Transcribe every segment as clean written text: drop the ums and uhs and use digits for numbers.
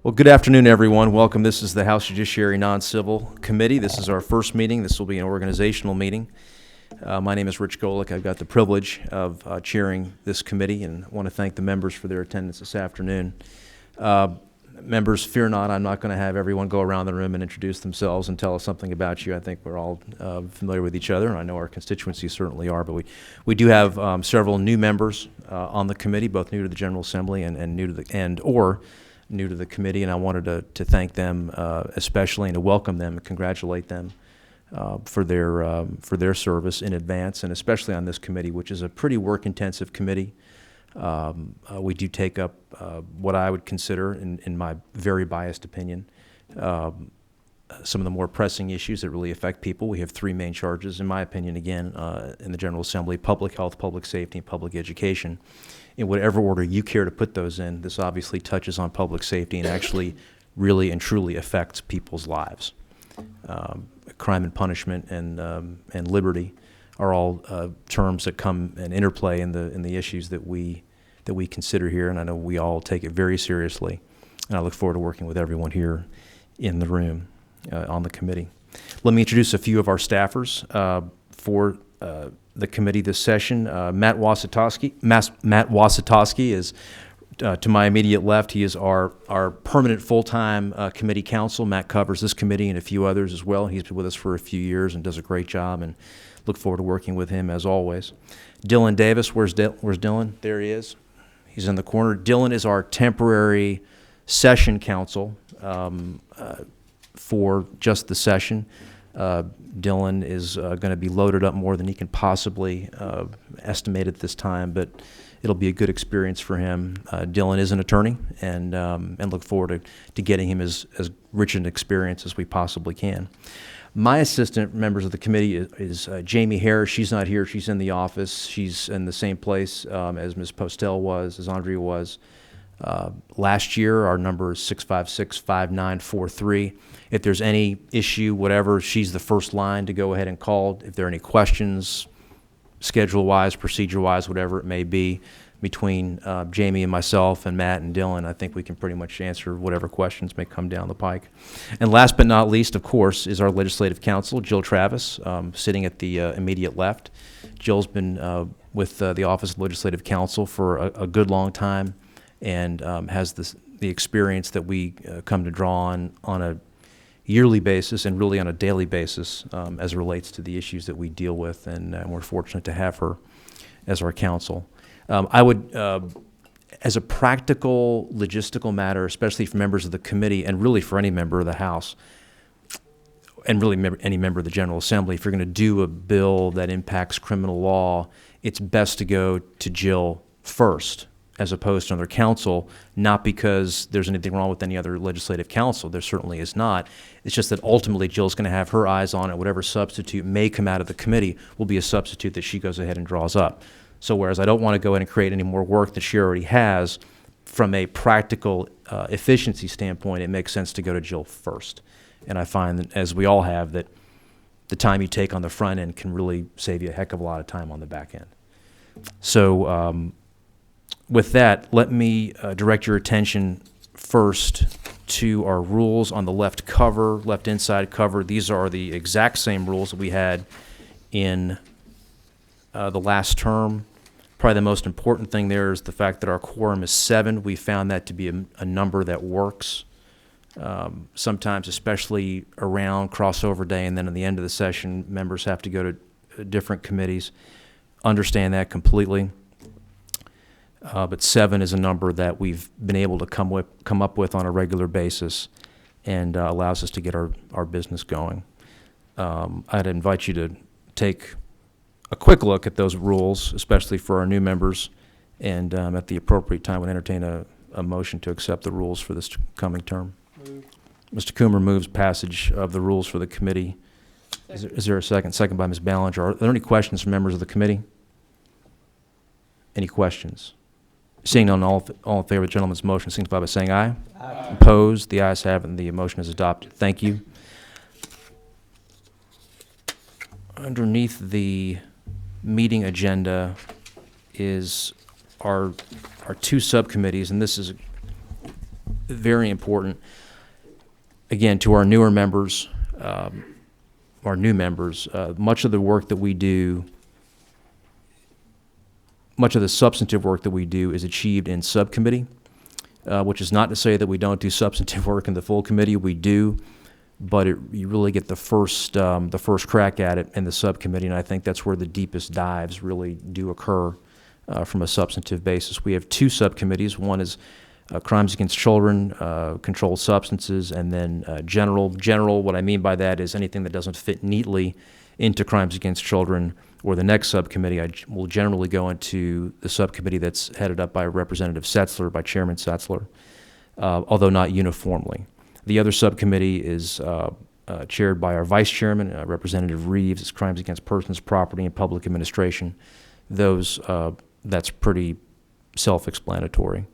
Well, good afternoon, everyone. Welcome. This is the House Judiciary Non Civil Committee. This is our first meeting. This will be an organizational meeting. My name is Rich Golick. I've got the privilege of chairing this committee, and I want to thank the members for their attendance this afternoon. Members, fear not, I'm not going to have everyone go around the room and introduce themselves and tell us something about you. I think we're all familiar with each other, and I know our constituencies certainly are, but we do have several new members on the committee, both new to the General Assembly and new to the new to the committee, and I wanted to thank them especially and to welcome them and congratulate them for their service in advance, and especially on this committee, which is a pretty work-intensive committee. We do take up what I would consider, in my very biased opinion, some of the more pressing issues that really affect people. We have three main charges, in my opinion, again, in the General Assembly: public health, public safety, and public education. In whatever order you care to put those in, this obviously touches on public safety and actually really and truly affects people's lives. Crime and punishment and liberty are all terms that come and interplay in the issues that we consider here, and I know we all take it very seriously, and I look forward to working with everyone here in the room on the committee. Let me introduce a few of our staffers for the committee this session. Matt Wasatowski is to my immediate left. He is our permanent full-time committee counsel. Matt covers this committee and a few others as well. He's been with us for a few years and does a great job, and look forward to working with him as always. Dylan Davis, where's Dylan? There he is. He's in the corner. Dylan is our temporary session counsel for just the session. Dylan is going to be loaded up more than he can possibly estimate at this time, but it'll be a good experience for him. Dylan is an attorney, and look forward to getting him as rich an experience as we possibly can. My assistant members of the committee is Jamie Harris. She's not here. She's in the office. She's in the same place as Ms. Postel was, as Andrea was. Last year, our number is 656-5943. If there's any issue, whatever, she's the first line to go ahead and call. If there are any questions, schedule-wise, procedure-wise, whatever it may be, between Jamie and myself and Matt and Dylan, I think we can pretty much answer whatever questions may come down the pike. And last but not least, of course, is our legislative counsel, Jill Travis, sitting at the immediate left. Jill's been with the Office of Legislative Counsel for a good long time, and has the experience that we come to draw on a yearly basis and really on a daily basis as it relates to the issues that we deal with, and we're fortunate to have her as our counsel. I would, as a practical, logistical matter, especially for members of the committee and really for any member of the House, and really any member of the General Assembly, if you're going to do a bill that impacts criminal law, it's best to go to Jill first, as opposed to another counsel, not because there's anything wrong with any other legislative counsel. There certainly is not. It's just that ultimately Jill's going to have her eyes on it. Whatever substitute may come out of the committee will be a substitute that she goes ahead and draws up. So whereas I don't want to go ahead and create any more work that she already has, from a practical efficiency standpoint, it makes sense to go to Jill first. And I find that, as we all have, that the time you take on the front end can really save you a heck of a lot of time on the back end. So with that, let me direct your attention first to our rules on the left cover, left inside cover. These are the exact same rules that we had in the last term. Probably the most important thing there is the fact that our quorum is 7. We found that to be a number that works. Sometimes, especially around crossover day and then at the end of the session, members have to go to different committees. Understand that completely. But 7 is a number that we've been able to come up with on a regular basis, and allows us to get our business going. I'd invite you to take a quick look at those rules, especially for our new members, and at the appropriate time would entertain a motion to accept the rules for this coming term. Move. Mr. Coomer moves passage of the rules for the committee. Is there a second? Second by Ms. Ballinger. Are there any questions from members of the committee? Any questions? Seeing none, all in favor of the gentleman's motion signify by saying aye. Aye. Opposed? The ayes have it, and the motion is adopted. Thank you. Underneath the meeting agenda is our two subcommittees, and this is very important. Again, to our newer members, our new members, much of the work that we do, much of the substantive work that we do is achieved in subcommittee, which is not to say that we don't do substantive work in the full committee. We do, but you really get the first crack at it in the subcommittee, and I think that's where the deepest dives really do occur from a substantive basis. We have two subcommittees. One is crimes against children, controlled substances, and then general. General, what I mean by that is anything that doesn't fit neatly into crimes against children or the next subcommittee. I will generally go into the subcommittee that's headed up by Representative Setzler, by Chairman Setzler, although not uniformly. The other subcommittee is chaired by our Vice Chairman, Representative Reeves. It's crimes against persons, property, and public administration. That's pretty self-explanatory.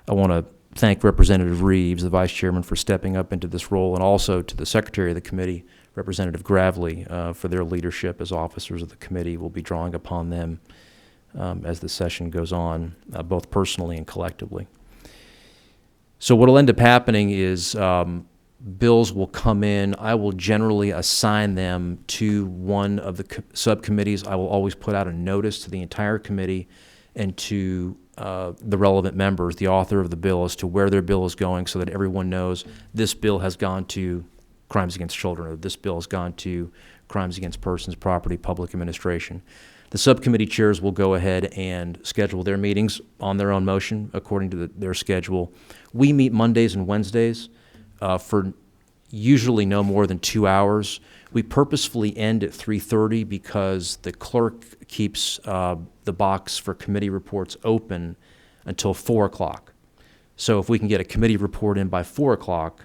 I want to thank Representative Reeves, the Vice Chairman, for stepping up into this role, and also to the Secretary of the Committee, Representative Gravely, for their leadership as officers of the committee. We'll be drawing upon them as the session goes on, both personally and collectively. So what will end up happening is bills will come in. I will generally assign them to one of the subcommittees. I will always put out a notice to the entire committee and to the relevant members, the author of the bill, as to where their bill is going, so that everyone knows this bill has gone to crimes against children, or this bill has gone to crimes against persons, property, public administration. The subcommittee chairs will go ahead and schedule their meetings on their own motion according to their schedule. We meet Mondays and Wednesdays for usually no more than 2 hours. We purposefully end at 3:30 because the clerk keeps the box for committee reports open until 4 o'clock. So if we can get a committee report in by 4 o'clock,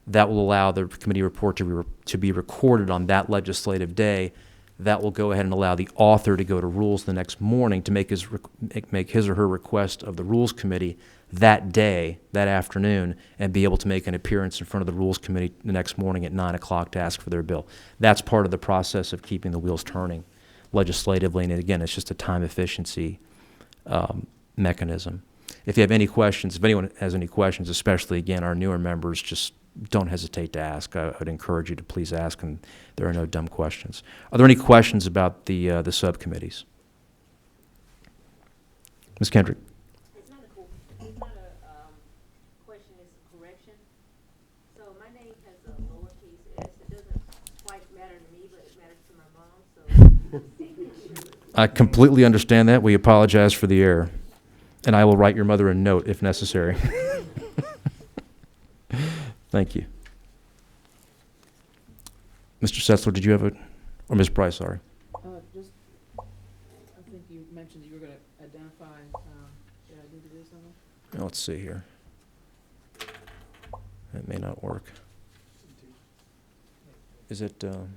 that will allow the committee report to be recorded on that legislative day. That will go ahead and allow the author to go to Rules the next morning to make his or her request of the Rules Committee that day, that afternoon, and be able to make an appearance in front of the Rules Committee the next morning at 9 o'clock to ask for their bill. That's part of the process of keeping the wheels turning legislatively, and again, it's just a time efficiency mechanism. If you have any questions, if anyone has any questions, especially, again, our newer members, just don't hesitate to ask. I would encourage you to please ask, and there are no dumb questions. Are there any questions about the subcommittees? Ms. Kendrick. It's not a question, it's a correction. So my name has a lowercase s. It doesn't quite matter to me, but it matters to my mom. So I completely understand that. We apologize for the error, and I will write your mother a note if necessary. Thank you. Mr. Setzler, did you have or Ms. Price, sorry. I think you mentioned that you were going to identify, did I need to do something? Let's see here. It may not work. Is it? 18.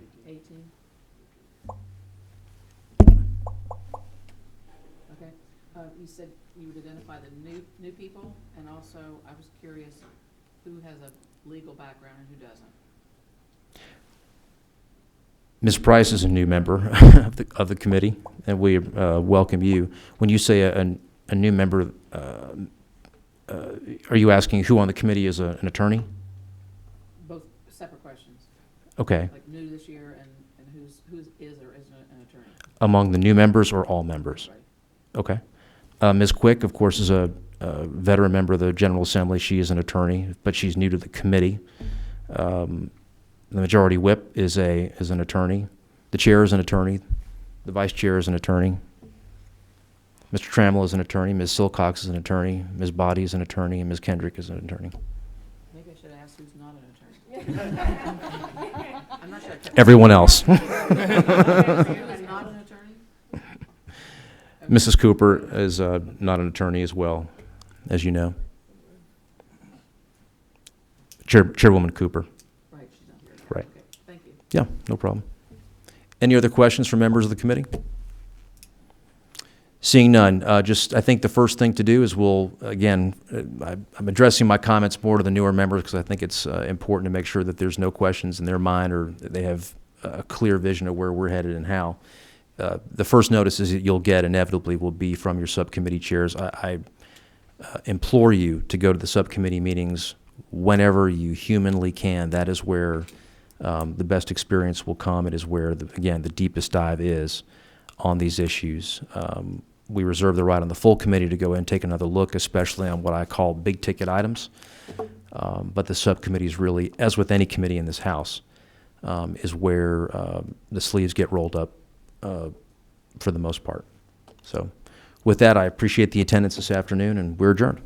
Okay. You said you would identify the new people, and also I was curious who has a legal background and who doesn't. Ms. Price is a new member of the committee, and we welcome you. When you say a new member, are you asking who on the committee is an attorney? Both separate questions. Okay. Like new this year and who is or isn't an attorney. Among the new members or all members? Right. Okay. Ms. Quick, of course, is a veteran member of the General Assembly. She is an attorney, but she's new to the committee. The majority whip is an attorney. The chair is an attorney. The vice chair is an attorney. Mr. Trammell is an attorney. Ms. Silcox is an attorney. Ms. Boddy is an attorney, and Ms. Kendrick is an attorney. Maybe I should ask who's not an attorney. I'm not sure. Everyone else. Who is not an attorney? Mrs. Cooper is not an attorney as well, as you know. Chairwoman Cooper. Right, she's not here. Right. Okay, thank you. Yeah, no problem. Any other questions from members of the committee? Seeing none, I think the first thing to do is I'm addressing my comments more to the newer members because I think it's important to make sure that there's no questions in their mind or that they have a clear vision of where we're headed and how. The first notices that you'll get inevitably will be from your subcommittee chairs. I implore you to go to the subcommittee meetings whenever you humanly can. That is where the best experience will come. It is where, again, the deepest dive is on these issues. We reserve the right on the full committee to go in and take another look, especially on what I call big-ticket items. But the subcommittee is really, as with any committee in this House, is where the sleeves get rolled up for the most part. So with that, I appreciate the attendance this afternoon, and we're adjourned.